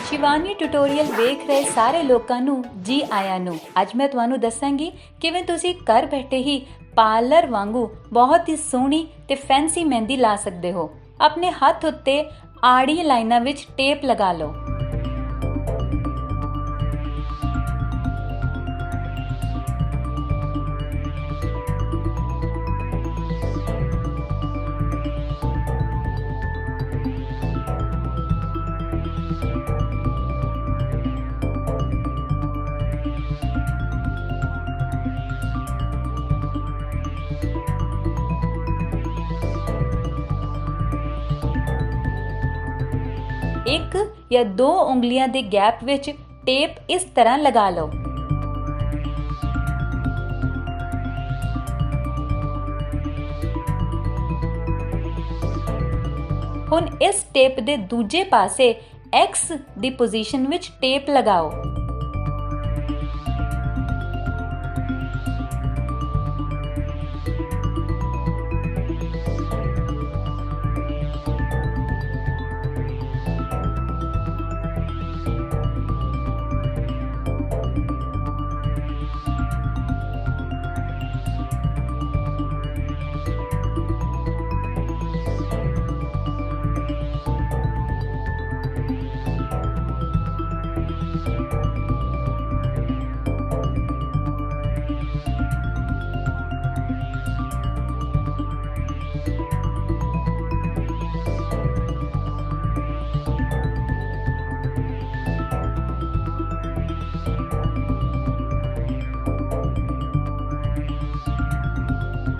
Shivani tutorial वेख रहे सारे लोगों नू जी आया नू। अज मैं तुहानू दसांगी किवें तुसी घर बैठे ही पार्लर वांगू बहुत ही सोहनी ते फैंसी मेहंदी ला सकदे हो। अपने हथ उत्ते आड़ी लाइनां विच टेप लगा लो। एक या दो उंगलियां दे गैप विच टेप इस तरह लगा लो। हुण इस टेप दे दूजे पासे x the position which tape लगाओ।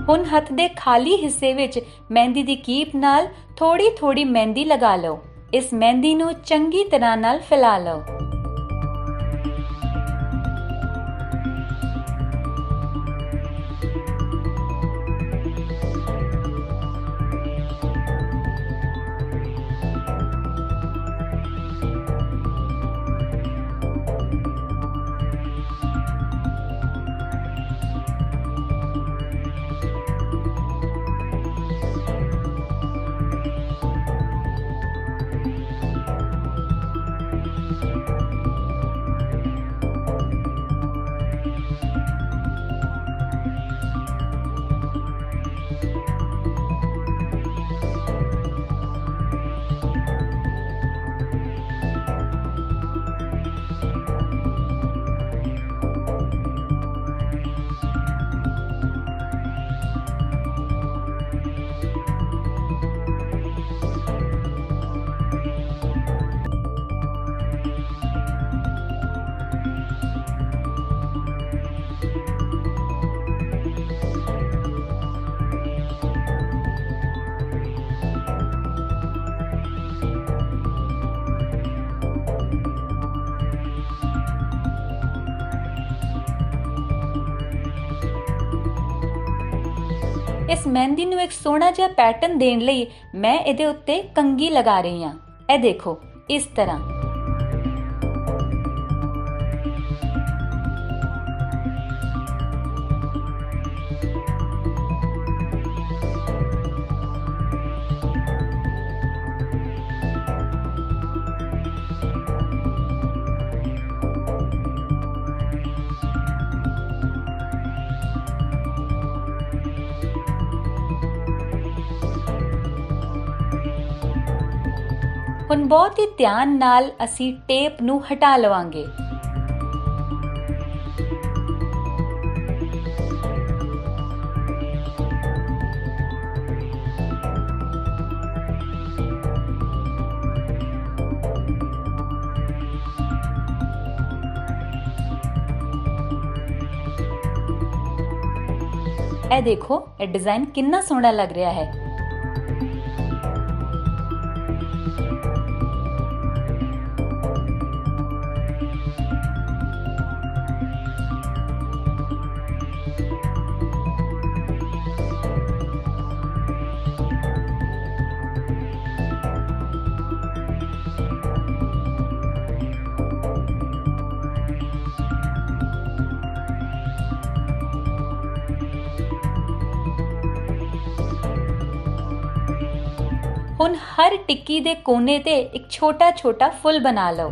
हुण हथ दे खाली हिस्से विच मेहंदी दी कीप नाल थोड़ी थोड़ी मेहंदी लगा लो। इस मेहंदी नू चंगी तरह नाल फैला लो। इस मेहंदी नू एक सोहना जिहा पैटर्न देण लई मैं इहदे उत्ते कंगी लगा रही हां। ए देखो इस तरह। ਹੁਣ बहुत ही ध्यान नाल असी टेप नू हटा लवांगे। ए देखो ये डिजाइन कितना सोहना लग रहा है। हुण हर टिक्की दे कोने ते एक छोटा छोटा फुल बना लो।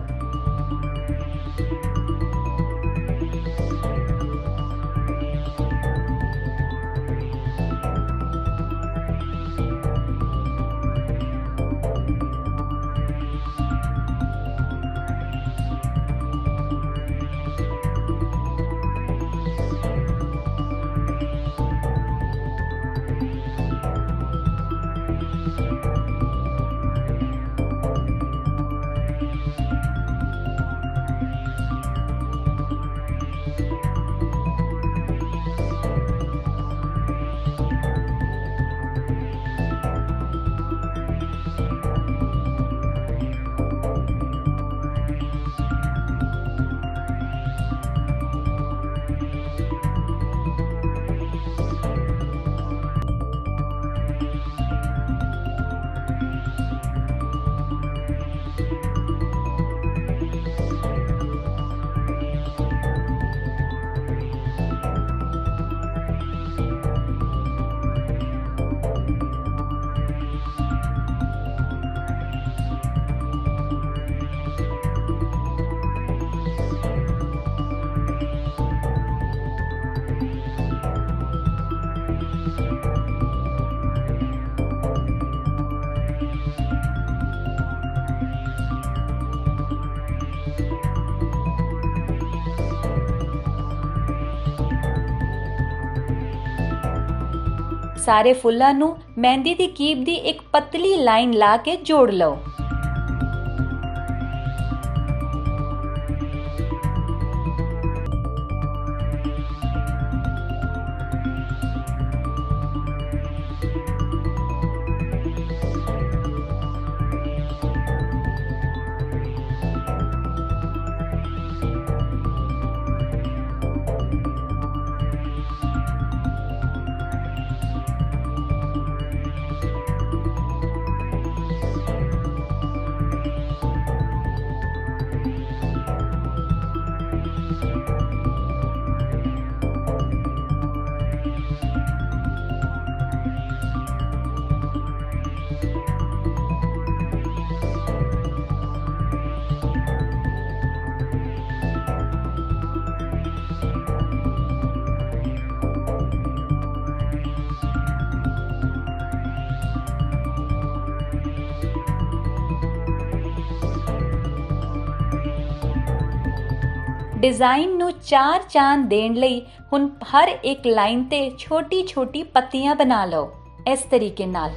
ਸਾਰੇ ਫੁੱਲਾਂ ਨੂੰ ਮਹਿੰਦੀ ਦੀ ਕੀਪ ਦੀ ਇੱਕ ਪਤਲੀ ਲਾਈਨ ਲਾ ਕੇ ਜੋੜ ਲਓ। ਡਿਜ਼ਾਈਨ ਨੂੰ 4 ਚਾਂਦ ਦੇਣ ਲਈ ਹੁਣ ਹਰ ਇੱਕ ਲਾਈਨ ਤੇ ਛੋਟੀ-ਛੋਟੀ ਪੱਤੀਆਂ ਬਣਾ ਲਓ ਇਸ ਤਰੀਕੇ ਨਾਲ।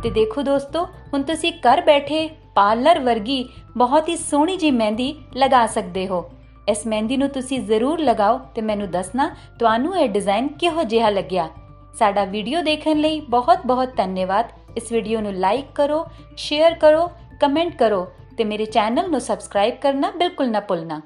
ਤੇ ਦੇਖੋ ਦੋਸਤੋ, ਹੁਣ ਤੁਸੀਂ ਘਰ ਬੈਠੇ ਪਾਰਲਰ ਵਰਗੀ ਬਹੁਤ ਹੀ ਸੋਹਣੀ ਜੀ ਮਹਿੰਦੀ ਲਗਾ ਸਕਦੇ ਹੋ। ਇਸ ਮਹਿੰਦੀ ਨੂੰ ਤੁਸੀਂ ਜ਼ਰੂਰ ਲਗਾਓ ਤੇ ਮੈਨੂੰ ਦੱਸਣਾ ਤੁਹਾਨੂੰ ਇਹ ਡਿਜ਼ਾਈਨ ਕਿਹੋ ਜਿਹਾ ਲੱਗਿਆ। ਸਾਡਾ ਵੀਡੀਓ ਦੇਖਣ ਲਈ ਬਹੁਤ ਬਹੁਤ ਧੰਨਵਾਦ। ਇਸ ਵੀਡੀਓ ਨੂੰ ਲਾਈਕ ਕਰੋ, ਸ਼ੇਅਰ ਕਰੋ, ਕਮੈਂਟ ਕਰੋ ਤੇ ਮੇਰੇ ਚੈਨਲ ਨੂੰ ਸਬਸਕ੍ਰਾਈਬ ਕਰਨਾ ਬਿਲਕੁਲ ਨਾ ਭੁੱਲਣਾ।